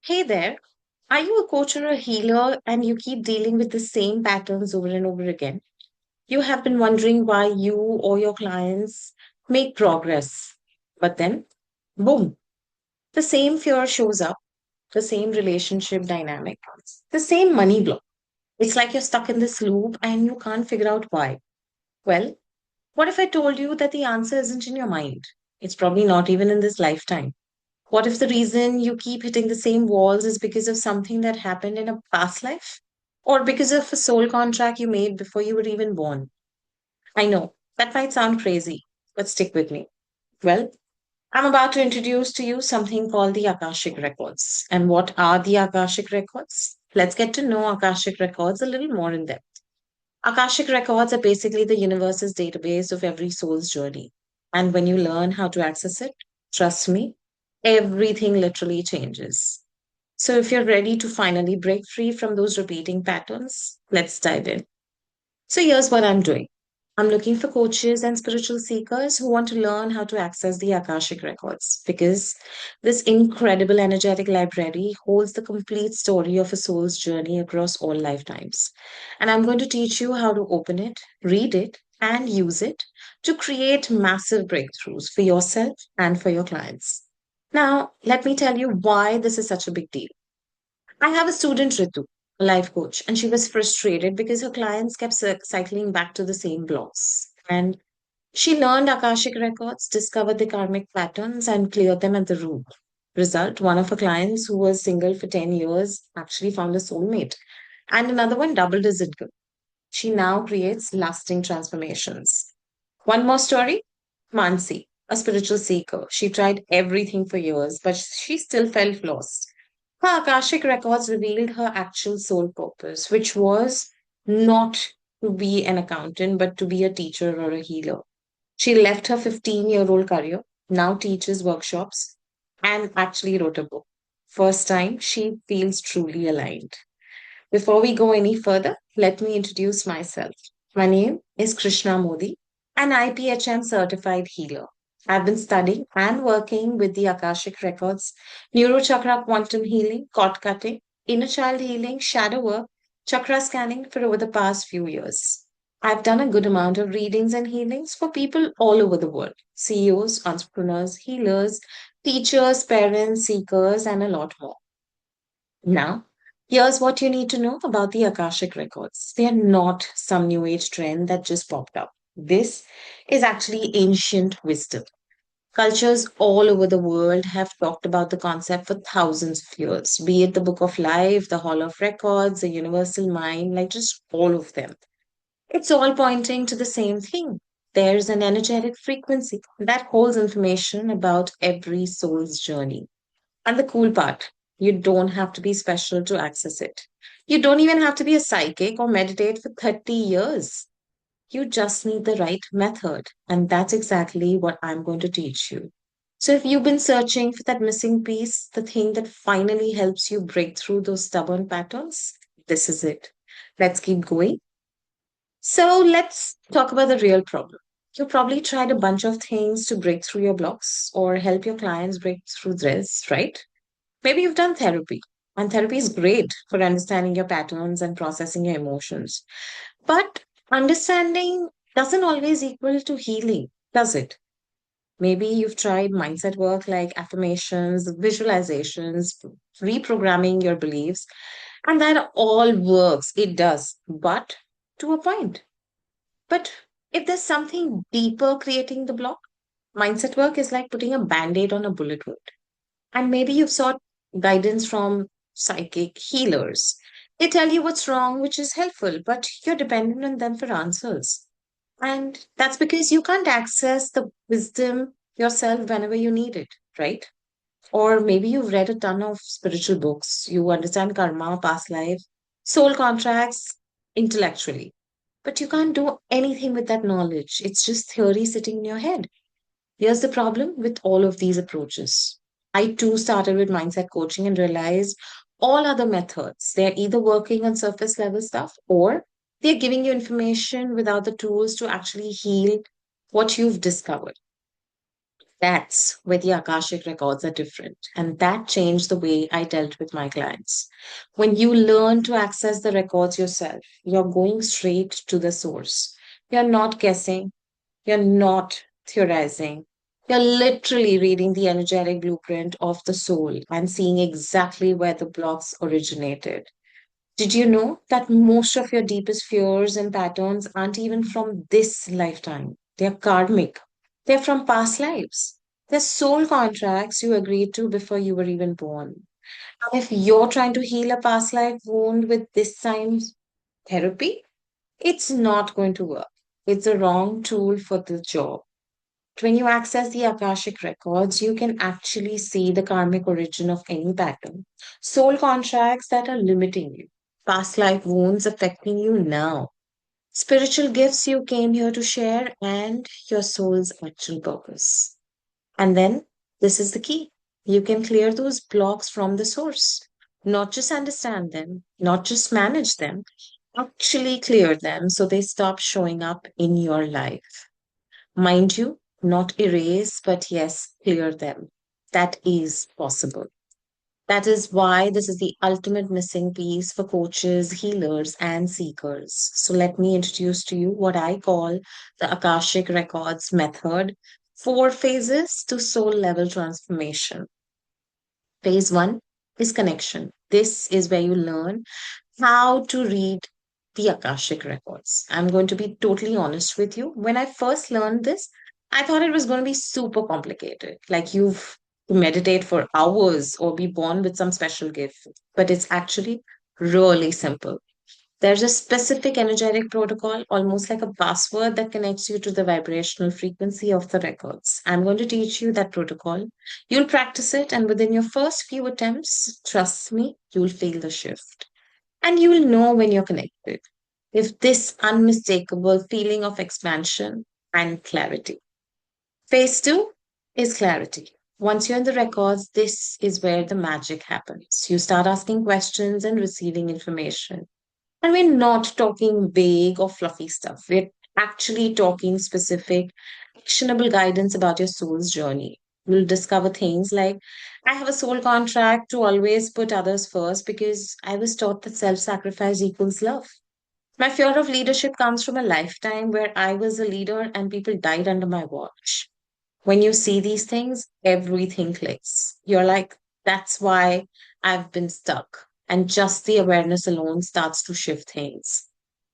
Hey there, are you a coach or a healer and you keep dealing with the same patterns over and over again? You have been wondering why you or your clients make progress, but then, boom, the same fear shows up, the same relationship dynamic, the same money block. It's like you're stuck in this loop and you can't figure out why. Well, what if I told you that the answer isn't in your mind? It's probably not even in this lifetime. What if the reason you keep hitting the same walls is because of something that happened in a past life? Or because of a soul contract you made before you were even born? I know that might sound crazy, but stick with me. Well, I'm about to introduce to you something called the Akashic Records. And what are the Akashic Records? Let's get to know Akashic Records a little more in depth. Akashic Records are basically the universe's database of every soul's journey. And when you learn how to access it, trust me, everything literally changes. So, if you're ready to finally break free from those repeating patterns, let's dive in. So, here's what I'm doing. I'm looking for coaches and spiritual seekers who want to learn how to access the Akashic records because this incredible energetic library holds the complete story of a soul's journey across all lifetimes. And I'm going to teach you how to open it, read it, and use it to create massive breakthroughs for yourself and for your clients. Now, let me tell you why this is such a big deal. I have a student, Ritu, a life coach, and she was frustrated because her clients kept cycling back to the same blocks. And she learned Akashic records, discovered the karmic patterns, and cleared them at the root. Result, one of her clients who was single for 10 years actually found a soulmate, and another one doubled his income. She now creates lasting transformations. One more story, Mansi, a spiritual seeker. She tried everything for years, but she still felt lost. Her Akashic records revealed her actual soul purpose, which was not to be an accountant, but to be a teacher or a healer. She left her 15-year-old career, now teaches workshops, and actually wrote a book. First time she feels truly aligned. Before we go any further, let me introduce myself. My name is Krishna Modi, an IPHM certified healer. I've been studying and working with the Akashic Records, Neurochakra quantum healing, cord cutting, inner child healing, shadow work, chakra scanning for over the past few years. I've done a good amount of readings and healings for people all over the world: CEOs, entrepreneurs, healers, teachers, parents, seekers, and a lot more. Now, here's what you need to know about the Akashic records. They are not some new age trend that just popped up. This is actually ancient wisdom. Cultures all over the world have talked about the concept for thousands of years, be it the Book of Life, the Hall of Records, the Universal Mind, like just all of them. It's all pointing to the same thing. There's an energetic frequency that holds information about every soul's journey. And the cool part, you don't have to be special to access it. You don't even have to be a psychic or meditate for 30 years. You just need the right method. And that's exactly what I'm going to teach you. So, if you've been searching for that missing piece, the thing that finally helps you break through those stubborn patterns, this is it. Let's keep going. So, let's talk about the real problem. You probably tried a bunch of things to break through your blocks or help your clients break through this, right? Maybe you've done therapy, and therapy is great for understanding your patterns and processing your emotions. But understanding doesn't always equal to healing, does it? Maybe you've tried mindset work like affirmations, visualizations, reprogramming your beliefs, and that all works. It does, but to a point. But if there's something deeper creating the block, mindset work is like putting a band aid on a bullet wound. And maybe you've sought guidance from psychic healers. They tell you what's wrong, which is helpful, but you're dependent on them for answers. And that's because you can't access the wisdom yourself whenever you need it, right? Or maybe you've read a ton of spiritual books, you understand karma, past life, soul contracts intellectually, but you can't do anything with that knowledge. It's just theory sitting in your head. Here's the problem with all of these approaches. I too started with mindset coaching and realized all other methods, they're either working on surface level stuff or they're giving you information without the tools to actually heal what you've discovered. That's where the Akashic records are different. And that changed the way I dealt with my clients. When you learn to access the records yourself, you're going straight to the source. You're not guessing, you're not theorizing. You're literally reading the energetic blueprint of the soul and seeing exactly where the blocks originated. Did you know that most of your deepest fears and patterns aren't even from this lifetime? They're karmic. They're from past lives. They're soul contracts you agreed to before you were even born. And if you're trying to heal a past life wound with this science therapy, it's not going to work. It's the wrong tool for the job. When you access the Akashic records, you can actually see the karmic origin of any pattern. Soul contracts that are limiting you, past life wounds affecting you now, spiritual gifts you came here to share, and your soul's actual purpose. And then this is the key. You can clear those blocks from the source, not just understand them, not just manage them, actually clear them so they stop showing up in your life. Mind you, not erase, but yes, clear them. That is possible. That is why this is the ultimate missing piece for coaches, healers, and seekers. So, let me introduce to you what I call the Akashic Records method, four phases to soul level transformation. Phase one is connection. This is where you learn how to read the Akashic records. I'm going to be totally honest with you. When I first learned this, I thought it was going to be super complicated. Like you've to meditate for hours or be born with some special gift. But it's actually really simple. There's a specific energetic protocol, almost like a password that connects you to the vibrational frequency of the records. I'm going to teach you that protocol. You'll practice it, and within your first few attempts, trust me, you'll feel the shift. And you will know when you're connected. If this unmistakable feeling of expansion and clarity. Phase two is clarity. Once you're in the records, this is where the magic happens. You start asking questions and receiving information. And we're not talking vague or fluffy stuff. We're actually talking specific, actionable guidance about your soul's journey. You'll discover things like I have a soul contract to always put others first because I was taught that self sacrifice equals love. My fear of leadership comes from a lifetime where I was a leader and people died under my watch. When you see these things, everything clicks. You're like, that's why I've been stuck. And just the awareness alone starts to shift things.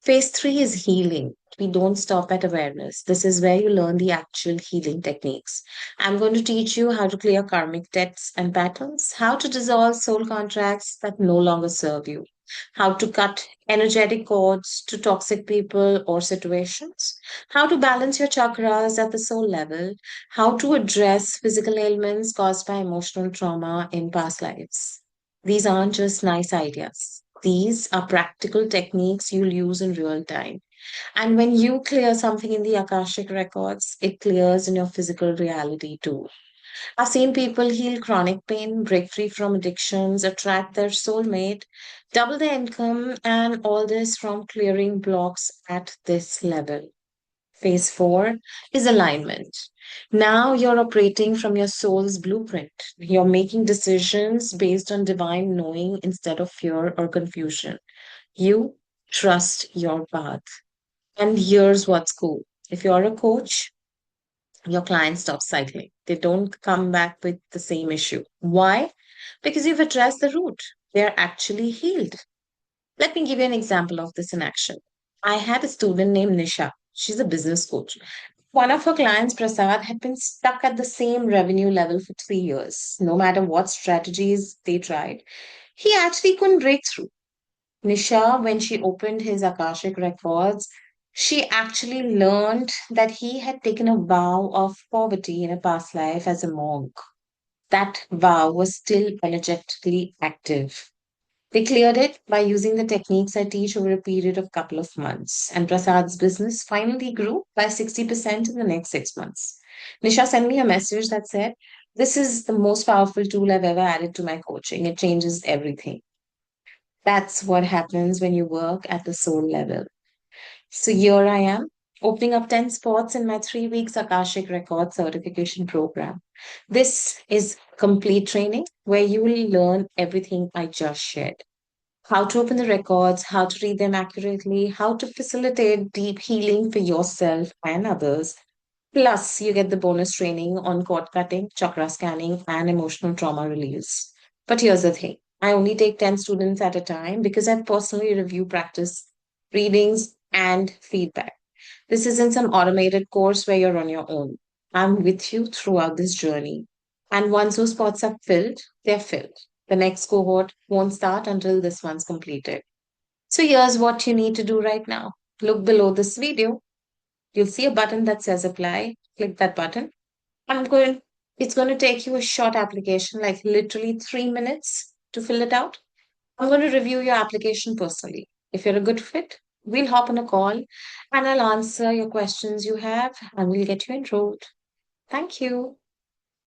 Phase three is healing. We don't stop at awareness. This is where you learn the actual healing techniques. I'm going to teach you how to clear karmic debts and patterns, how to dissolve soul contracts that no longer serve you, how to cut energetic cords to toxic people or situations, how to balance your chakras at the soul level, how to address physical ailments caused by emotional trauma in past lives. These aren't just nice ideas. These are practical techniques you'll use in real time. And when you clear something in the Akashic records, it clears in your physical reality too. I've seen people heal chronic pain, break free from addictions, attract their soulmate, double their income, and all this from clearing blocks at this level. Phase four is alignment. Now you're operating from your soul's blueprint. You're making decisions based on divine knowing instead of fear or confusion. You trust your path. And here's what's cool. If you're a coach, your clients stop cycling. They don't come back with the same issue. Why? Because you've addressed the root. They're actually healed. Let me give you an example of this in action. I had a student named Nisha. She's a business coach. One of her clients, Prasad, had been stuck at the same revenue level for 3 years. No matter what strategies they tried, he actually couldn't break through. Nisha, when she opened his Akashic records, she actually learned that he had taken a vow of poverty in a past life as a monk. That vow was still energetically active. They cleared it by using the techniques I teach over a period of couple of months. And Prasad's business finally grew by 60% in the next 6 months. Nisha sent me a message that said, this is the most powerful tool I've ever added to my coaching. It changes everything. That's what happens when you work at the soul level. So here I am. opening up 10 spots in my 3 weeks Akashic Records certification program. This is complete training where you will learn everything I just shared: how to open the records, how to read them accurately, how to facilitate deep healing for yourself and others. Plus, you get the bonus training on cord cutting, chakra scanning, and emotional trauma release. But here's the thing: I only take 10 students at a time because I personally review practice, readings, and feedback. This isn't some automated course where you're on your own. I'm with you throughout this journey. And once those spots are filled, they're filled. The next cohort won't start until this one's completed. So here's what you need to do right now. Look below this video. You'll see a button that says apply. Click that button. I'm going, it's going to take you a short application, like literally 3 minutes to fill it out. I'm going to review your application personally. If you're a good fit, we'll hop on a call and I'll answer your questions you have and we'll get you enrolled. Thank you.